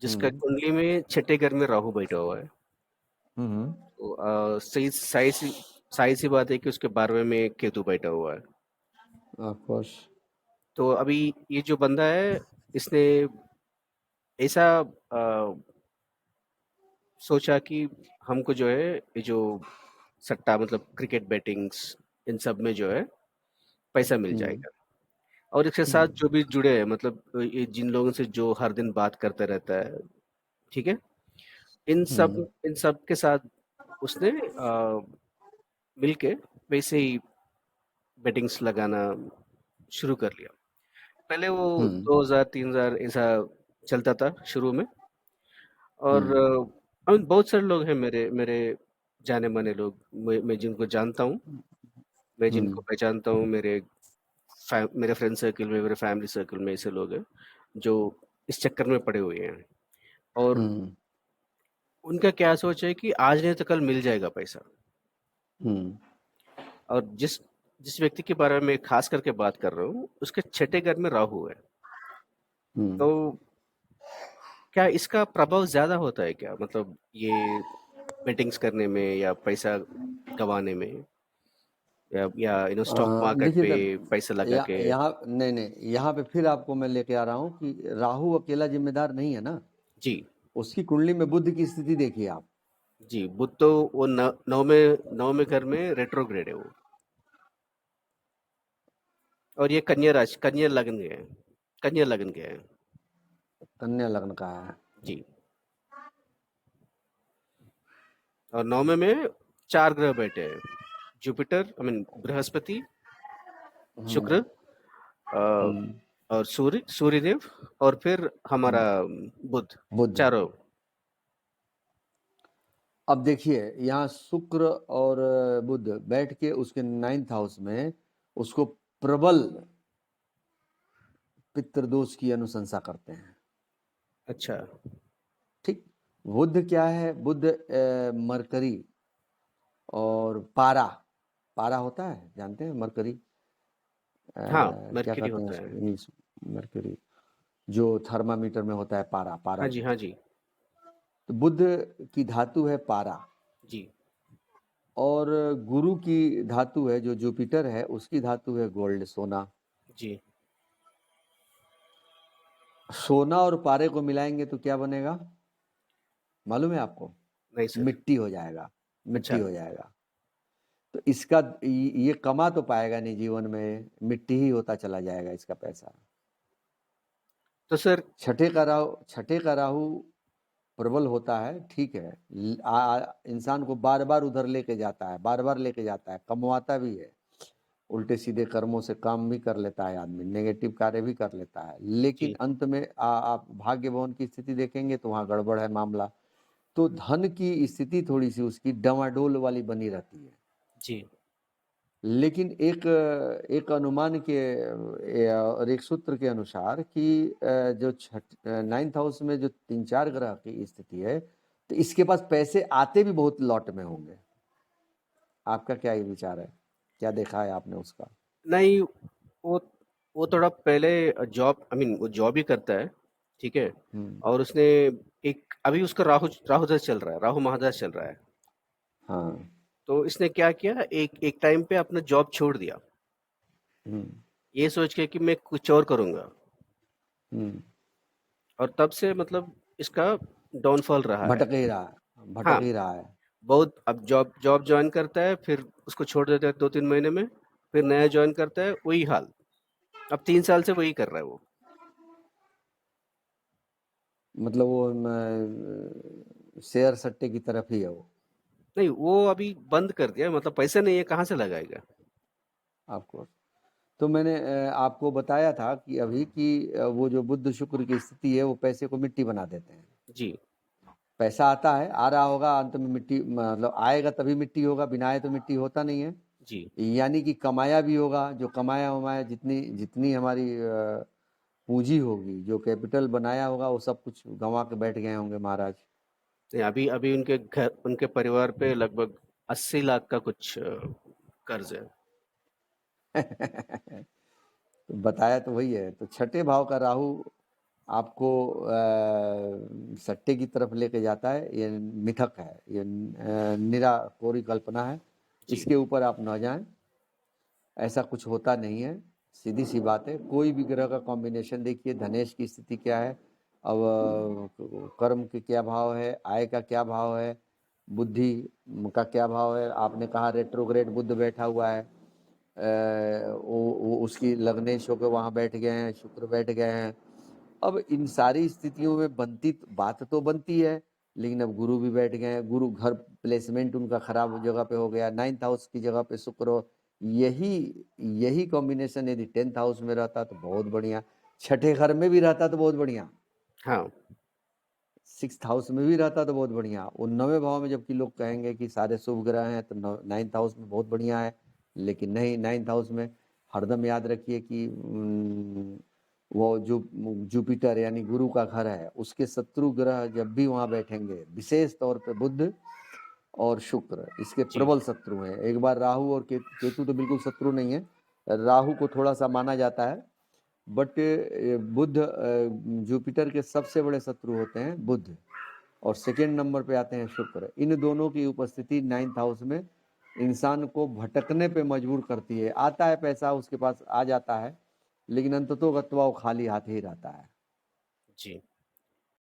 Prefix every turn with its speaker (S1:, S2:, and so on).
S1: जिसका
S2: हम्म
S1: कुंडली में छठे घर में राहु बैठा हुआ है।
S2: हम्म
S1: तो सही साई सी बात है कि उसके 12वें में केतु बैठा हुआ है।
S2: Of course.
S1: तो अभी ये जो बंदा है, इसने ऐसा सोचा कि हमको जो है ये जो सट्टा मतलब क्रिकेट बेटिंग्स, इन सब में जो है पैसा मिल
S2: हम्म
S1: जाएगा। और इसके साथ
S2: हम्म
S1: जो भी जुड़े हैं, मतलब ये जिन लोगों से जो हर दिन बात करते रहता है, ठीक है,
S2: हम्म
S1: इन सब के साथ उसने मिलके वैसे ही बेटिंग्स लगाना शुरू कर लिया। पहले वो
S2: हम्म
S1: 2000 3000 ऐसा चलता था शुरू में। और
S2: हम्म
S1: बहुत सारे लोग हैं, मेरे मेरे जाने माने लोग, मैं जिनको जानता हूँ, मैं जिनको
S2: हम्म
S1: पहचानता हूँ, मेरे फ्रेंड सर्कल में, मेरे फैमिली सर्कल में ऐसे लोग हैं जो इस चक्कर में पड़े हुए हैं। और
S2: हम्म
S1: उनका क्या सोच है कि आज नहीं तो कल मिल जाएगा पैसा।
S2: हम्म
S1: और जिस जिस व्यक्ति के बारे में मैं खास करके बात कर रहा हूँ, उसके छठे घर में राहु है।
S2: हम्म।
S1: तो क्या इसका प्रभाव ज्यादा होता है क्या, मतलब ये बेटिंग्स करने में या पैसा गंवाने में, या स्टॉक मार्केट
S2: देखिए
S1: पे
S2: सर,
S1: पैसा लगा के?
S2: यहाँ नहीं नहीं, यहाँ पे फिर आपको मैं लेके आ रहा हूँ कि राहु अकेला जिम्मेदार नहीं है ना।
S1: जी।
S2: उसकी कुंडली में बुध की स्थिति देखिए आप।
S1: जी, बुध तो वो नौ में घर में रेट्रोग्रेड है वो। और ये कन्या लग्न के हैं, कन्या लग्न के हैं।
S2: कन्या लग्न का है।
S1: जी। और नौवे में चार ग्रह बैठे हैं, जुपिटर, आई मीन बृहस्पति, शुक्र,
S2: हम्म
S1: अ,
S2: हम्म
S1: और सूर्यदेव, और फिर हमारा
S2: हम्म,
S1: बुध,
S2: बुध।
S1: चारों।
S2: अब देखिए यहाँ शुक्र और बुध बैठ के उसके 9th हाउस में उसको प्रबल पितृदोष की अनुशंसा करते हैं।
S1: अच्छा।
S2: ठीक। बुध क्या है? बुध मरकरी और पारा। पारा होता है, जानते हैं मरकरी?
S1: हाँ,
S2: क्या
S1: मरकरी
S2: कहते हैं
S1: होता
S2: उसको
S1: है।
S2: इंग्लिश? मरकरी जो थर्मामीटर में होता है, पारा, पारा
S1: हाँ जी,
S2: जो।
S1: हाँ जी।
S2: तो बुध की धातु है पारा।
S1: जी।
S2: और गुरु की धातु है जो जुपिटर है, उसकी धातु है गोल्ड, सोना।
S1: जी।
S2: सोना और पारे को मिलाएंगे तो क्या बनेगा मालूम है आपको?
S1: नहीं सर।
S2: मिट्टी हो जाएगा। मिट्टी
S1: अच्छा।
S2: हो जाएगा। तो इसका ये कमा तो पाएगा नहीं जीवन में, मिट्टी ही होता चला जाएगा इसका पैसा।
S1: तो सर।
S2: छठे का राहु प्रबल होता है, ठीक है। इंसान को बार बार उधर लेके जाता है, बार बार लेके जाता है, कमवाता भी है। उल्टे सीधे कर्मों से काम भी कर लेता है आदमी, नेगेटिव कार्य भी कर लेता है, लेकिन
S1: जी।
S2: अंत में आप भाग्य भवन की स्थिति देखेंगे तो वहां गड़बड़ है मामला। तो धन की स्थिति थोड़ी सी उसकी डवाडोल वाली बनी रहती है।
S1: जी।
S2: लेकिन एक अनुमान के और एक सूत्र के अनुसार कि जो 9th हाउस में जो 3 4 ग्रह की स्थिति है, तो इसके पास पैसे आते भी बहुत लॉट में होंगे। आपका क्या ये विचार है? क्या देखा है आपने उसका?
S1: नहीं, वो वो थोड़ा पहले जॉब, आई मीन वो जॉब ही करता है, ठीक है।
S2: हम्म।
S1: और उसने एक अभी उसका राहु राहु दस चल रहा है, राहु महादश चल रहा है।
S2: हाँ।
S1: तो इसने क्या किया, एक एक टाइम पे अपना जॉब छोड़ दिया,
S2: हम्म
S1: ये सोच के कि मैं कुछ और करूंगा।
S2: हम्म।
S1: और तब से मतलब इसका डाउनफॉल रहा है।
S2: भटक ही रहा है, भटक
S1: हाँ,
S2: ही रहा है।
S1: बहुत। अब जॉब जॉब ज्वाइन करता है, फिर उसको छोड़ देता है 2 3 महीने में, फिर नया ज्वाइन करता है, वही हाल। अब 3 साल से वही कर रहा है वो।
S2: मतलब वो शेयर सट्टे की तरफ ही है वो।
S1: नहीं, वो अभी बंद कर दिया, मतलब पैसे नहीं है, कहाँ से लगाएगा?
S2: आपको तो मैंने आपको बताया था कि अभी कि वो जो बुध शुक्र की स्थिति है वो पैसे को मिट्टी बना देते हैं।
S1: जी।
S2: पैसा आता है, आ रहा होगा, अंत में मिट्टी, मतलब आएगा तभी मिट्टी होगा, बिना आए तो मिट्टी होता नहीं है।
S1: जी।
S2: यानी कि कमाया भी होगा, जो कमाया उमाया जितनी जितनी हमारी पूंजी होगी, जो कैपिटल बनाया होगा, वो सब कुछ गंवा के बैठ गए होंगे महाराज।
S1: नहीं, अभी अभी उनके परिवार पे लगभग 80 लाख का कुछ कर्ज है।
S2: बताया तो वही है। तो छठे भाव का राहु आपको सट्टे की तरफ लेके जाता है, ये मिथक है, ये निरा कोरी कल्पना है।
S1: जी।
S2: इसके ऊपर आप न जाएं, ऐसा कुछ होता नहीं है, सीधी सी बात है। कोई भी ग्रह का कॉम्बिनेशन देखिए, धनेश की स्थिति क्या है, अब कर्म के क्या भाव है, आय का क्या भाव है, बुद्धि का क्या भाव है। आपने कहा रेट्रोग्रेड बुध बैठा हुआ है, वो उसकी लग्नेश होकर वहाँ बैठ गए हैं, शुक्र बैठ गए हैं। अब इन सारी स्थितियों में बात तो बनती है, लेकिन अब गुरु भी बैठ गए हैं, गुरु घर प्लेसमेंट उनका खराब जगह पे हो गया, 9th हाउस की जगह पे शुक्र हो। यही कॉम्बिनेशन यदि 10th हाउस में रहता तो बहुत बढ़िया, छठे घर में भी रहता तो बहुत बढ़िया,
S1: हाँ।
S2: 6th हाउस में भी रहता तो बहुत बढ़िया। वो 9वें भाव में जबकि लोग कहेंगे कि सारे शुभ ग्रह हैं तो 9th हाउस में बहुत बढ़िया है, लेकिन नहीं, 9th हाउस में हरदम याद रखिए कि वो जो जुपिटर यानी गुरु का घर है, उसके शत्रु ग्रह जब भी वहां बैठेंगे, विशेष तौर पे बुध और शुक्र इसके
S1: जी।
S2: प्रबल शत्रु हैं। एक बार राहु और केतु तो बिल्कुल शत्रु नहीं है, राहु को थोड़ा सा माना जाता है, बट बुध जुपिटर के सबसे बड़े शत्रु होते हैं बुध, और सेकेंड नंबर पे आते हैं शुक्र। इन दोनों की उपस्थिति 9th हाउस में इंसान को भटकने पे मजबूर करती है। आता है पैसा उसके पास आ जाता है, लेकिन अंततोगत्वा वो खाली हाथ ही रहता है।
S1: जी।